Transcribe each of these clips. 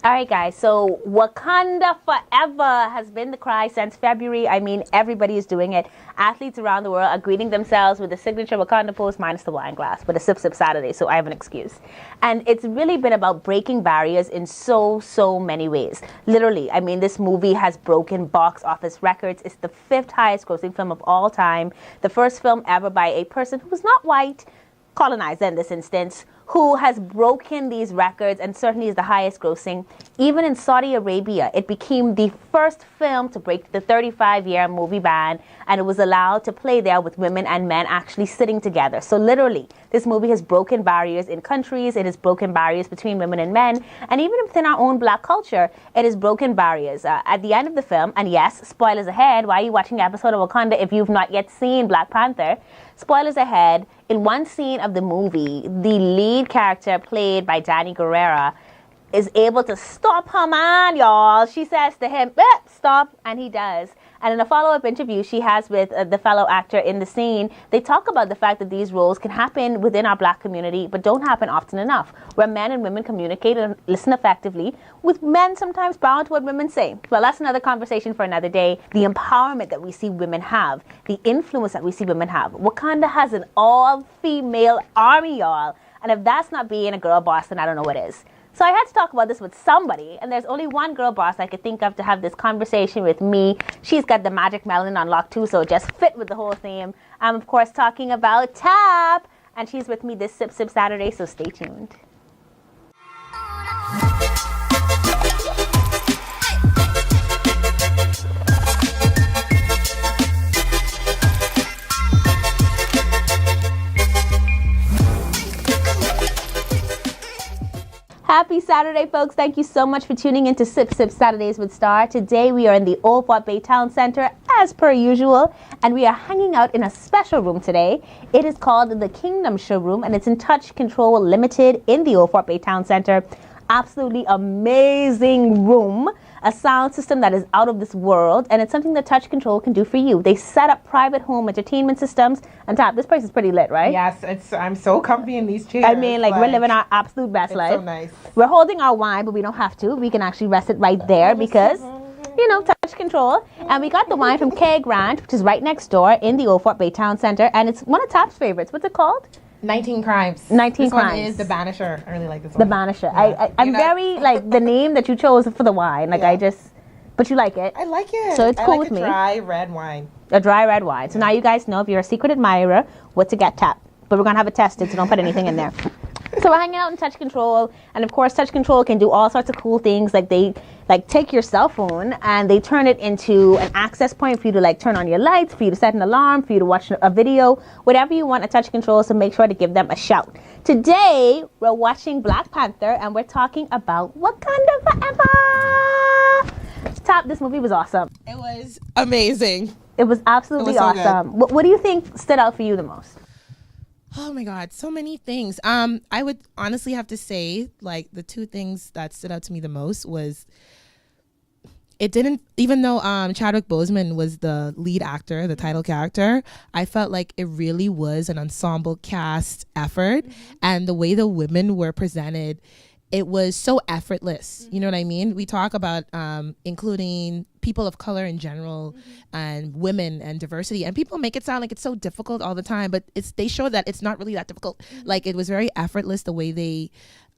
All right, guys. So Wakanda forever has been the cry since February. I mean, everybody is doing it. Athletes around the world are greeting themselves with the signature Wakanda pose minus the wine glass, but a sip sip Saturday, so I have an excuse. And it's really been about breaking barriers in so many ways. Literally, I mean, this movie has broken box office records. It's the 5th highest grossing film of all time. The first film ever by a person who was not white, colonizer in this instance, who has broken these records and certainly is the highest grossing. Even in Saudi Arabia, it became the first film to break the 35-year movie ban, and it was allowed to play there with women and men actually sitting together. So literally, this movie has broken barriers in countries, it has broken barriers between women and men, and even within our own black culture, it has broken barriers. At the end of the film, and yes, spoilers ahead, why are you watching the episode of Wakanda if you've not yet seen Black Panther? Spoilers ahead, in one scene of the movie, the lead character played by Danny Guerrera is able to stop her man, y'all. She says to him, stop, and he does. And in a follow-up interview she has with the fellow actor in the scene, they talk about the fact that these roles can happen within our black community, but don't happen often enough, where men and women communicate and listen effectively, with men sometimes bowing to what women say. Well, that's another conversation for another day. The empowerment that we see women have, the influence that we see women have. Wakanda has an all-female army, y'all. And if that's not being a girl boss, then I don't know what is. So I had to talk about this with somebody, and there's only one girl boss I could think of to have this conversation with me. She's got the magic melanin on lock too, so it just fit with the whole theme. I'm, of course, talking about Tap, and she's with me this Sip Sip Saturday, so stay tuned. Happy Saturday, folks. Thank you so much for tuning in to Sip Sip Saturdays with Star. Today we are in the Old Fort Bay Town Center as per usual, and we are hanging out in a special room today. It is called the Kingdom Showroom, and it's in Touch Control Limited in the Old Fort Bay Town Center. Absolutely amazing room. A sound system that is out of this world, and it's something that Touch Control can do for you. They set up private home entertainment systems. And Tap, this place is pretty lit, right? Yes, I'm so comfy in these chairs. I mean, like we're living our absolute best life. So nice. We're holding our wine, but we don't have to. We can actually rest it right there because, you know, Touch Control. And we got the wine from Keg Ranch, which is right next door in the Old Fort Bay Town Center, and it's one of Tap's favorites. What's it called? 19 Crimes. 19 this Crimes. One is the Banisher. I really like this one. The Banisher. Yeah. I'm very, like, the name that you chose for the wine. Like, yeah. But you like it. I like it. So it's cool with me. A dry red wine. A dry red wine. So now you guys know, if you're a secret admirer, what to get, Tap. But we're going to have it tested, so don't put anything in there. So we're hanging out in Touch Control, and of course Touch Control can do all sorts of cool things. Like they take your cell phone and they turn it into an access point for you to like turn on your lights, for you to set an alarm, for you to watch a video, whatever you want at Touch Control. So make sure to give them a shout. Today we're watching Black Panther, and we're talking about Wakanda Forever. Top, this movie was awesome. It was amazing. It was absolutely awesome. What do you think stood out for you the most? Oh my God, so many things. I would honestly have to say, like, the two things that stood out to me the most was it didn't, even though Chadwick Boseman was the lead actor, the title character, I felt like it really was an ensemble cast effort. Mm-hmm. And the way the women were presented, it was so effortless. Mm-hmm. You know what I mean? We talk about including people of color in general, mm-hmm. and women and diversity, and people make it sound like it's so difficult all the time, but they show that it's not really that difficult. Mm-hmm. Like, it was very effortless the way they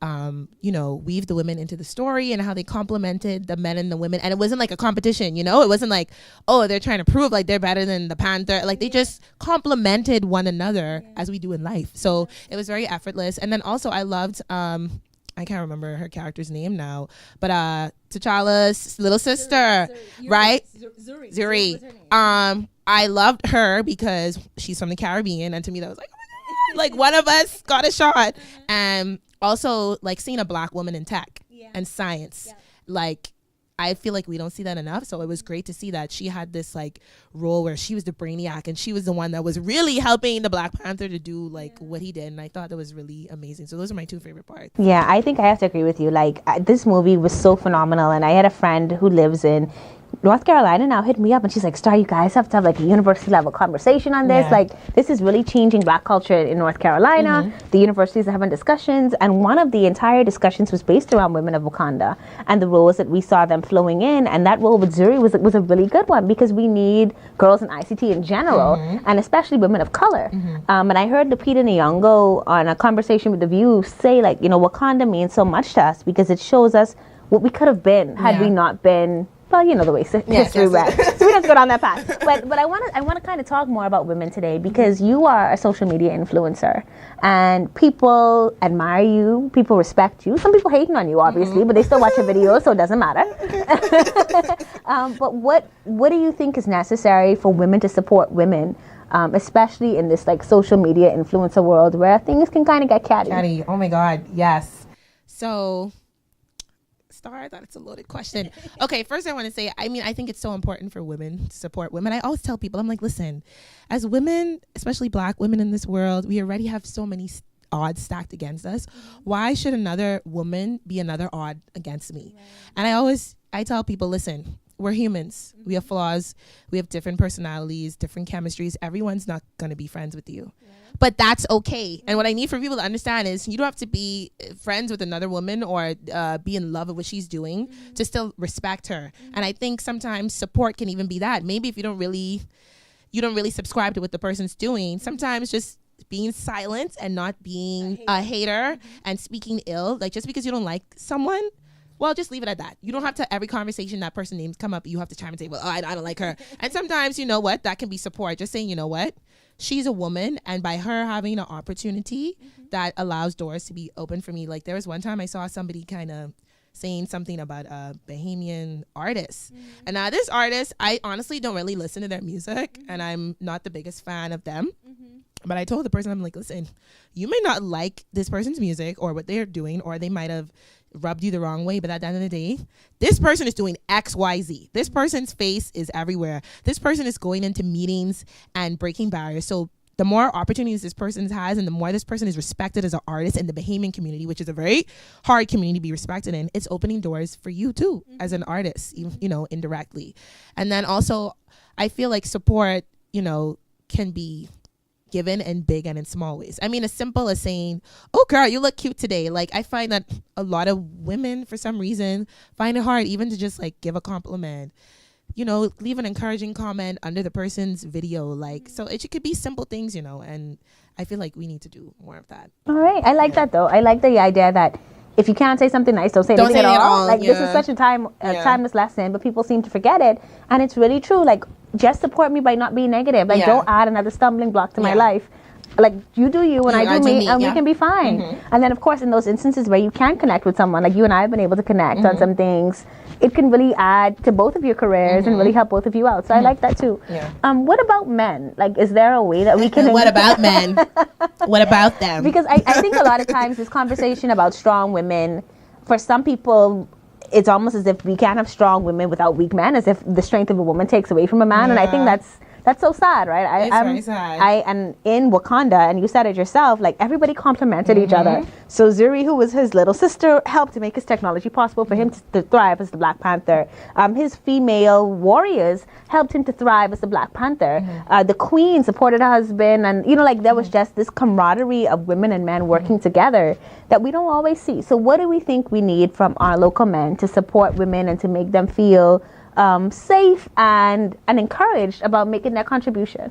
weave the women into the story and how they complemented the men and the women. And it wasn't like a competition, you know? It wasn't like, oh, they're trying to prove like they're better than the Panther. Like, they just complemented one another as we do in life. So it was very effortless. And then also I loved I can't remember her character's name now, but T'Challa's little sister, right? Zuri. I loved her because she's from the Caribbean, and to me that was like, oh my God, like one of us got a shot. And also, like, seeing a black woman in tech and science, like, I feel like we don't see that enough. So it was great to see that she had this like role where she was the brainiac, and she was the one that was really helping the Black Panther to do like what he did. And I thought that was really amazing. So those are my two favorite parts. Yeah, I think I have to agree with you. Like, this movie was so phenomenal. And I had a friend who lives in North Carolina now hit me up and she's like, Star, you guys have to have like a university level conversation on this. Yeah. Like, this is really changing Black culture in North Carolina. The universities are having discussions, and one of the entire discussions was based around women of Wakanda and the roles that we saw them flowing in. And that role with Zuri was a really good one, because we need girls in ICT in general, and especially women of color. And I heard Lupita Nyong'o on a conversation with The View say, like, you know, Wakanda means so much to us because it shows us what we could have been had we not been, well, you know the way history read. So we don't go down that path. But I want to kind of talk more about women today, because you are a social media influencer and people admire you, people respect you. Some people hating on you, obviously, but they still watch your videos, so it doesn't matter. But what do you think is necessary for women to support women, especially in this like social media influencer world where things can kind of get catty? Oh my God, yes. So, Star, I thought it's a loaded question. Okay, first I want to say, I mean, I think it's so important for women to support women. I always tell people, I'm like, listen, as women, especially Black women in this world, we already have so many odds stacked against us. Why should another woman be another odd against me? And I tell people, listen, we're humans. We have flaws. We have different personalities, different chemistries. Everyone's not going to be friends with you. But that's okay. And what I need for people to understand is you don't have to be friends with another woman or be in love with what she's doing to still respect her. And I think sometimes support can even be that. Maybe if you don't really subscribe to what the person's doing, sometimes just being silent and not being a hater and speaking ill, like just because you don't like someone, well, just leave it at that. You don't have to, every conversation that person names come up, you have to chime and say, well, I don't like her. And sometimes, you know what, that can be support. Just saying, you know what, she's a woman, and by her having an opportunity that allows doors to be open for me. Like there was one time I saw somebody kind of saying something about a Bahamian artist. And now this artist, I honestly don't really listen to their music, and I'm not the biggest fan of them. But I told the person, I'm like, listen, you may not like this person's music or what they're doing, or they might have rubbed you the wrong way, but at the end of the day, this person is doing XYZ. This person's face is everywhere. This person is going into meetings and breaking barriers. So the more opportunities this person has, and the more this person is respected as an artist in the Bahamian community, which is a very hard community to be respected in, it's opening doors for you too as an artist, you know, indirectly. And then also, I feel like support, you know, can be given in big and in small ways. I mean, as simple as saying, oh girl, you look cute today. Like I find that a lot of women, for some reason, find it hard even to just like give a compliment, you know, leave an encouraging comment under the person's video. Like, so it could be simple things, you know, and I feel like we need to do more of that. All right. I like that though. I like the idea that if you can't say something nice, don't say anything at all. Like this is such a timeless lesson, but people seem to forget it. And it's really true. Like, just support me by not being negative. Like, don't add another stumbling block to my life. Like, you do you and I do me, and we can be fine. And then, of course, in those instances where you can connect with someone, like you and I have been able to connect on some things, it can really add to both of your careers and really help both of you out. So I like that too. What about men? Like, is there a way that we can... What about men? What about them? Because I think a lot of times this conversation about strong women, for some people, it's almost as if we can't have strong women without weak men, as if the strength of a woman takes away from a man. And I think that's so sad, right? It's very sad. And in Wakanda, and you said it yourself, like everybody complimented each other. So Zuri, who was his little sister, helped to make his technology possible for him to thrive as the Black Panther. His female warriors helped him to thrive as the Black Panther. The Queen supported her husband, and you know, like there was just this camaraderie of women and men working together that we don't always see. So what do we think we need from our local men to support women and to make them feel safe and encouraged about making their contribution?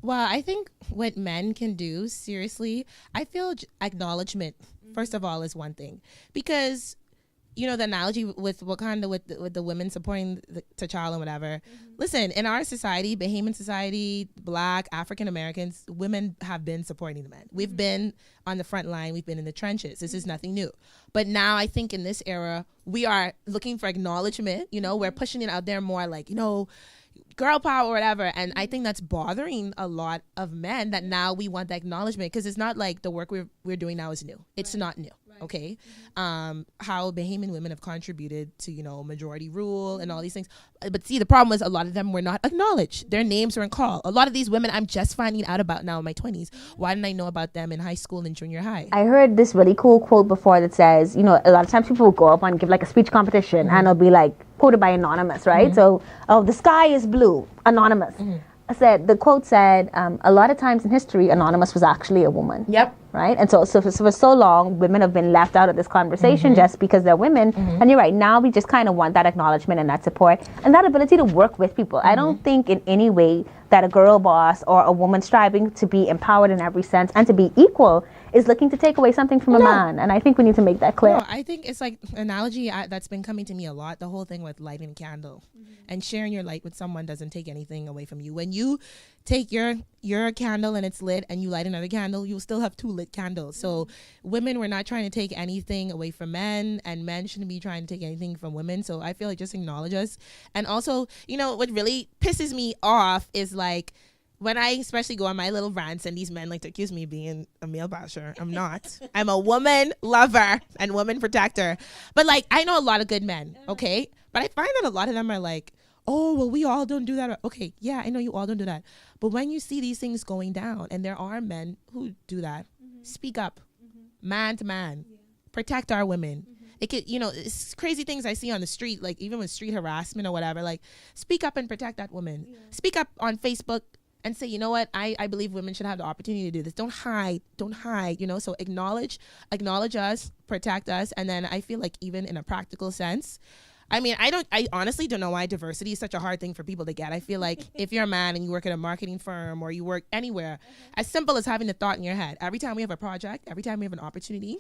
Well, I think what men can do, seriously, I feel acknowledgement, first of all, is one thing. Because, you know, the analogy with Wakanda, with the women supporting T'Challa and whatever. Listen, in our society, Bahamian society, Black, African Americans, women have been supporting the men. We've been on the front line. We've been in the trenches. This is nothing new. But now I think in this era, we are looking for acknowledgement. You know, we're pushing it out there more like, you know, girl power or whatever. And I think that's bothering a lot of men, that now we want the acknowledgement, because it's not like the work we're doing now is new. It's not new. Okay. How Bahamian women have contributed to, you know, majority rule and all these things. But see, the problem is a lot of them were not acknowledged. Their names weren't called. A lot of these women I'm just finding out about now in my 20s. Why didn't I know about them in high school and junior high? I heard this really cool quote before that says, you know, a lot of times people will go up and give like a speech competition and it'll be like quoted by Anonymous, right? So, oh, the sky is blue, Anonymous. I said, the quote said, a lot of times in history, Anonymous was actually a woman. Yep. Right? And so for so long, women have been left out of this conversation just because they're women. And you're right, now we just kind of want that acknowledgement and that support and that ability to work with people. I don't think in any way that a girl boss or a woman striving to be empowered in every sense and to be equal is looking to take away something from a man. And I think we need to make that clear. No, I think it's like analogy that's been coming to me a lot. The whole thing with lighting a candle and sharing your light with someone doesn't take anything away from you. When you take your candle and it's lit and you light another candle, you'll still have two lit candles. So women, we're not trying to take anything away from men, and men shouldn't be trying to take anything from women. So I feel like just acknowledge us. And also, you know, what really pisses me off is like when I especially go on my little rants and these men like to accuse me of being a male basher. I'm not. I'm a woman lover and woman protector. But like, I know a lot of good men, okay? But I find that a lot of them are like, oh, well, we all don't do that. Okay, yeah, I know you all don't do that. But when you see these things going down, and there are men who do that, speak up, man to man, protect our women. It could, you know, it's crazy things I see on the street, like even with street harassment or whatever, like speak up and protect that woman. Speak up on Facebook and say, you know what, I believe women should have the opportunity to do this. Don't hide, you know, so acknowledge us, protect us. And then I feel like even in a practical sense, I mean, I honestly don't know why diversity is such a hard thing for people to get. I feel like if you're a man and you work at a marketing firm or you work anywhere, as simple as having the thought in your head, every time we have a project, every time we have an opportunity,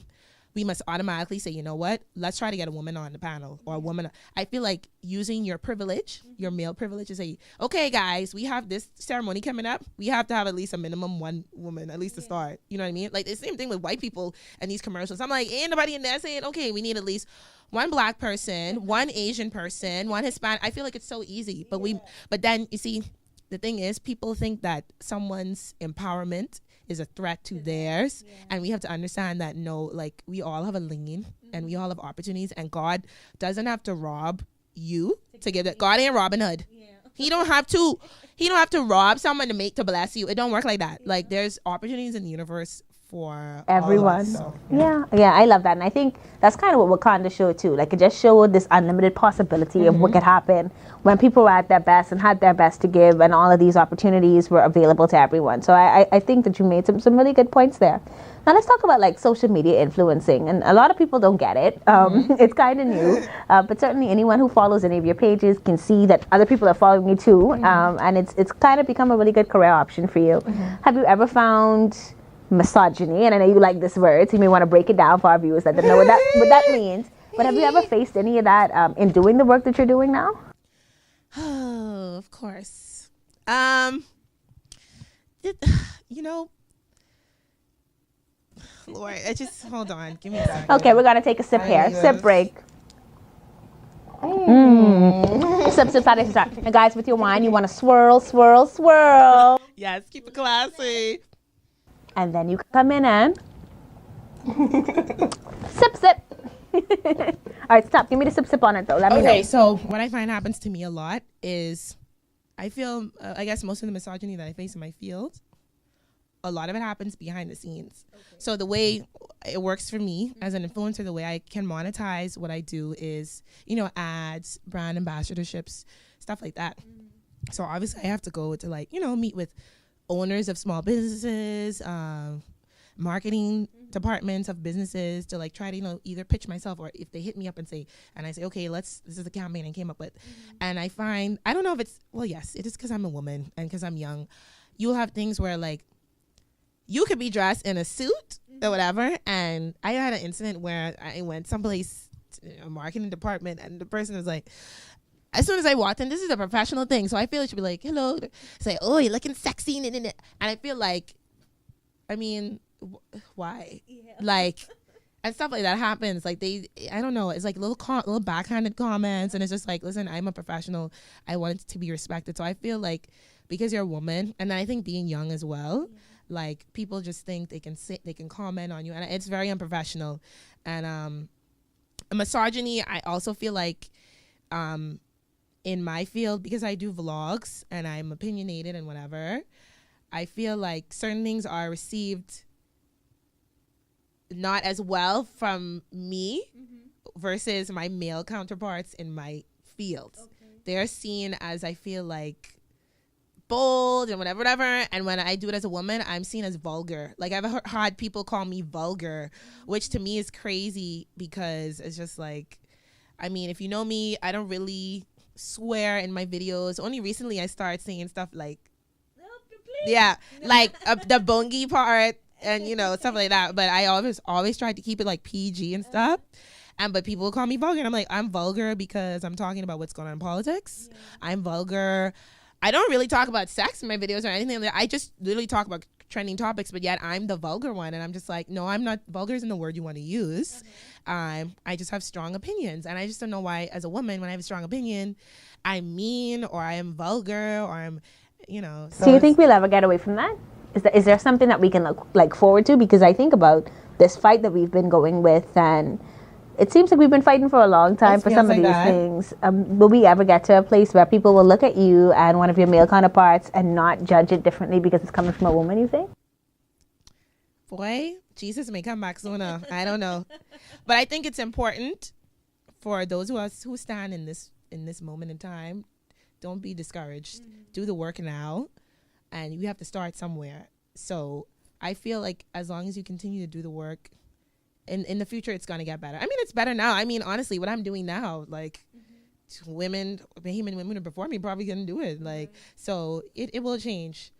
we must automatically say, you know what, let's try to get a woman on the panel or a woman. I feel like using your privilege, your male privilege, to say, okay, guys, we have this ceremony coming up. We have to have at least a minimum one woman, at least to start. You know what I mean? Like the same thing with white people and these commercials. I'm like, ain't nobody in there saying, okay, we need at least one black person, one Asian person, one Hispanic. I feel like it's so easy. But then you see, the thing is, people think that someone's empowerment is a threat to theirs. And we have to understand that no, like we all have a lane and we all have opportunities, and God doesn't have to rob you to give that. God ain't Robin Hood. He don't have to rob someone to bless you. It don't work like that. Like there's opportunities in the universe for everyone. Us, so, yeah, I love that. And I think that's kind of what Wakanda showed too. Like it just showed this unlimited possibility of what could happen when people were at their best and had their best to give, and all of these opportunities were available to everyone. So I think that you made some really good points there. Now let's talk about like social media influencing, and a lot of people don't get it. It's kind of new, but certainly anyone who follows any of your pages can see that other people are following you too, and it's kind of become a really good career option for you. Have you ever found misogyny? And I know you like this word, so you may want to break it down for our viewers that don't know what that means. But have you ever faced any of that in doing the work that you're doing now? Oh, of course. You know, Lord, hold on. Give me a second. Okay, we're gonna take a sip here. Sip break. Sip. And guys, with your wine, you want to swirl. Yes, keep it classy. And then you come in and sip. All right, stop. Give me the sip on it though. Let me know. Okay, so what I find happens to me a lot is I feel, I guess most of the misogyny that I face in my field, a lot of it happens behind the scenes. Okay. So the way it works for me as an influencer, the way I can monetize what I do is, you know, ads, brand ambassadorships, stuff like that. So obviously I have to go to like, you know, meet with owners of small businesses, marketing departments of businesses to like try to, you know, either pitch myself, or if they hit me up and say, and I say, okay, this is the campaign I came up with. And I find, I don't know if it's, well, yes, it is because I'm a woman and because I'm young. You'll have things where like, you could be dressed in a suit or whatever. And I had an incident where I went someplace, a marketing department, and the person was like, as soon as I walked in, this is a professional thing, so I feel it should be like, hello, say, oh, you're looking sexy, and I feel like, I mean, why? Yeah. Like, and stuff like that happens. Like I don't know, it's like little backhanded comments, and it's just like, listen, I'm a professional. I want it to be respected. So I feel like because you're a woman, and then I think being young as well, like people just think they can comment on you, and it's very unprofessional. And misogyny, I also feel like, in my field, because I do vlogs and I'm opinionated and whatever, I feel like certain things are received not as well from me versus my male counterparts in my field. They're seen as, I feel like, bold and whatever. And when I do it as a woman, I'm seen as vulgar. Like, I've had people call me vulgar, which to me is crazy because it's just like, I mean, if you know me, I don't really swear in my videos. Only recently I started saying stuff like, like the bongi part and, you know, stuff like that. But I always tried to keep it like PG and stuff. But people will call me vulgar. And I'm like, I'm vulgar because I'm talking about what's going on in politics. Yeah. I'm vulgar. I don't really talk about sex in my videos or anything like that. I just literally talk about trending topics, but yet I'm the vulgar one. And I'm just like, no, I'm not. Vulgar isn't the word you want to use. I just have strong opinions. And I just don't know why, as a woman, when I have a strong opinion, I'm mean or I am vulgar or I'm, you know. So do you think we'll ever get away from that? Is there something that we can look forward to? Because I think about this fight that we've been going with, and it seems like we've been fighting for a long time for some of these things. Will we ever get to a place where people will look at you and one of your male counterparts and not judge it differently because it's coming from a woman, you think? Boy, Jesus may come back sooner. I don't know. But I think it's important for those who stand in this moment in time. Don't be discouraged. Do the work now. And you have to start somewhere. So I feel like as long as you continue to do the work, in the future, it's going to get better. I mean, it's better now. I mean, honestly, what I'm doing now, like, women before me probably going to do it. Like, so it will change.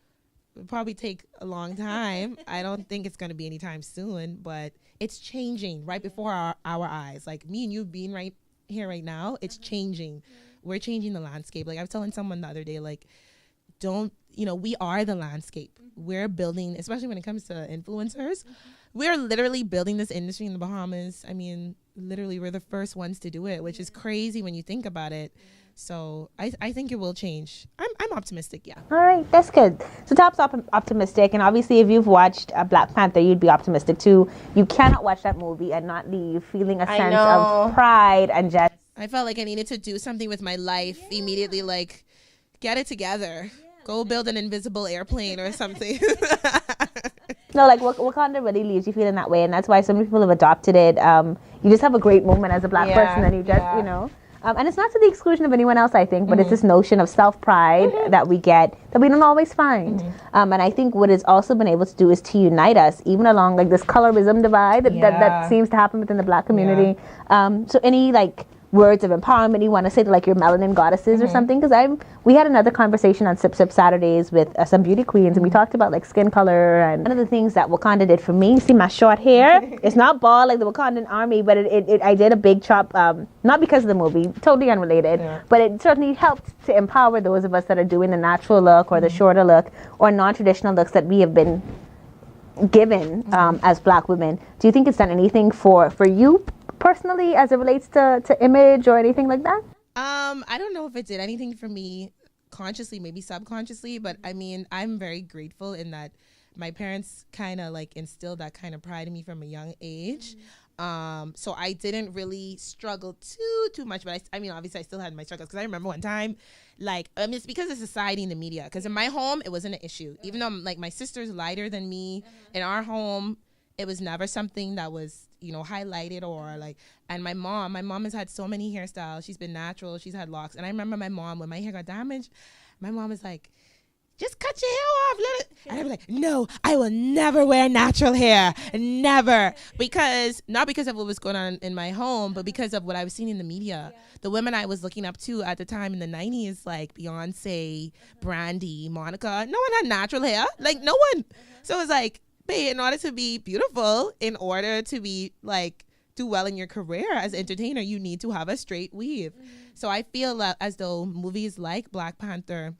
It'll probably take a long time. I don't think it's going to be anytime soon, but it's changing right before our eyes. Like, me and you being right here right now, it's changing. We're changing the landscape. Like, I was telling someone the other day, like, we are the landscape. We're building, especially when it comes to influencers. We're literally building this industry in the Bahamas. I mean, literally, we're the first ones to do it, which is crazy when you think about it. So I think it will change. I'm optimistic, yeah. All right, that's good. So Top's optimistic, and obviously if you've watched Black Panther, you'd be optimistic too. You cannot watch that movie and not leave feeling a sense of pride and just... I felt like I needed to do something with my life immediately, like, get it together. Go build an invisible airplane or something. No, like Wakanda really leaves you feeling that way, and that's why so many people have adopted it. You just have a great moment as a Black person, and you just, you know. And it's not to the exclusion of anyone else, I think, but it's this notion of self-pride that we get that we don't always find. And I think what it's also been able to do is to unite us, even along like this colorism divide that seems to happen within the Black community. So any like words of empowerment you want to say to like your melanin goddesses or something? Because we had another conversation on Sip Sip Saturdays with some beauty queens, and we talked about like skin color. And one of the things that Wakanda did for me, see my short hair, it's not bald like the Wakandan army, but I did a big chop, not because of the movie, totally unrelated, but it certainly helped to empower those of us that are doing the natural look or the shorter look or non-traditional looks that we have been given as Black women. Do you think it's done anything for you personally as it relates to image or anything like that? I don't know if it did anything for me consciously, maybe subconsciously, but I mean, I'm very grateful in that my parents kind of like instilled that kind of pride in me from a young age. So I didn't really struggle too much, but I mean, obviously I still had my struggles, because I remember one time, like, it's because of society and the media, because in my home, it wasn't an issue. Even though like my sister's lighter than me, in our home, it was never something that was, you know, highlighted or like, and my mom has had so many hairstyles. She's been natural. She's had locks. And I remember my mom, when my hair got damaged, my mom was like, just cut your hair off. Let it. And I'd be like, no, I will never wear natural hair. Never. Because, not because of what was going on in my home, but because of what I was seeing in the media. The women I was looking up to at the time in the 90s, like Beyonce, Brandy, Monica, no one had natural hair. Like, no one. So it was like, babe, in order to be beautiful, in order to be like, do well in your career as an entertainer, you need to have a straight weave. So I feel as though movies like Black Panther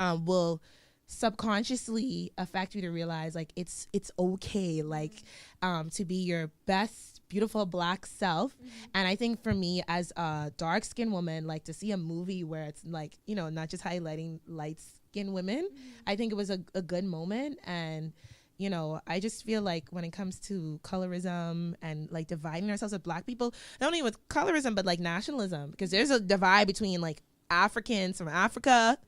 will subconsciously affect you to realize like it's okay, like to be your best beautiful Black self. And I think for me as a dark skinned woman, like to see a movie where it's like, you know, not just highlighting light skinned women, I think it was a good moment. And you know, I just feel like when it comes to colorism and like dividing ourselves with Black people, not only with colorism, but like nationalism, because there's a divide between like Africans from Africa,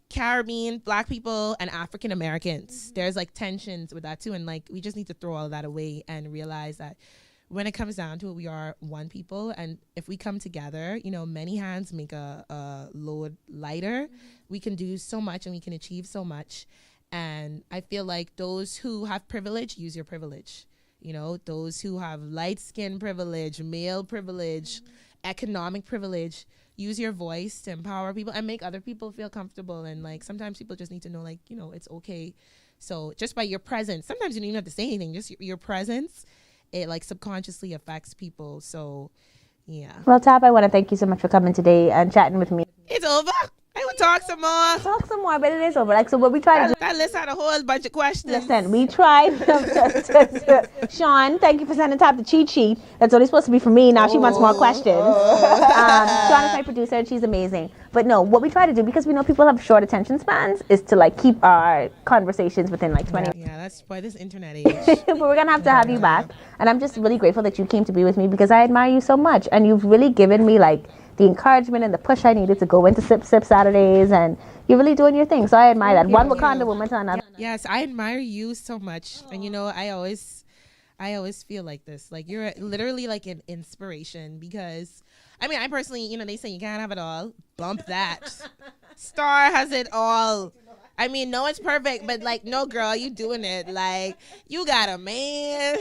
Caribbean, Black people, and African Americans. There's like tensions with that too. And like, we just need to throw all of that away and realize that when it comes down to it, we are one people, and if we come together, many hands make a load lighter. We can do so much, and we can achieve so much. And I feel like those who have privilege, use your privilege. Those who have light skin privilege, male privilege, economic privilege, use your voice to empower people and make other people feel comfortable. And like sometimes people just need to know, like, it's okay. So just by your presence, sometimes you don't even have to say anything, just your presence, it like subconsciously affects people. So yeah. Well, Tab, I want to thank you so much for coming today and chatting with me. It's over. I will talk some more. Talk some more, but it is over. Like, so what we try to do. That list had a whole bunch of questions. Listen, we tried. Sean, thank you for sending Tab the cheat sheet. That's only supposed to be for me. Now she wants more questions. Sean is my producer, and she's amazing. But no, what we try to do, because we know people have short attention spans, is to like keep our conversations within like 20. Yeah, that's why this internet age. But we're gonna have you back, and I'm just really grateful that you came to be with me because I admire you so much, and you've really given me like the encouragement and the push I needed to go into Sip Saturdays, and you're really doing your thing. So I admire that. One Wakanda woman to another. Yes, I admire you so much. And I always feel like this. Like you're literally like an inspiration because I personally, they say you can't have it all. Bump that. Star has it all. No one's perfect, but like, no, girl, you doing it. Like, you got a man,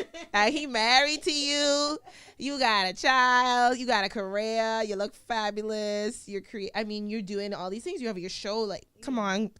he married to you, you got a child, you got a career, you look fabulous, you're you're doing all these things. You have your show, like, come on.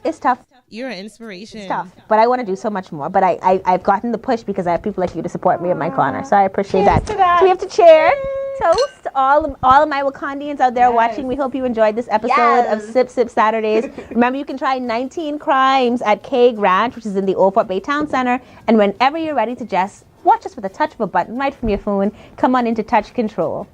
It's tough. You're an inspiration. It's tough, but I want to do so much more. But I've gotten the push because I have people like you to support me in my corner, so I appreciate that. So we have to cheer. Toast all of my Wakandians out there watching. We hope you enjoyed this episode of Sip Saturdays. Remember, you can try 19 Crimes at Craig Ranch, which is in the Old Fort Bay Town Center. And whenever you're ready to just watch us with a touch of a button right from your phone, come on into Touch Control.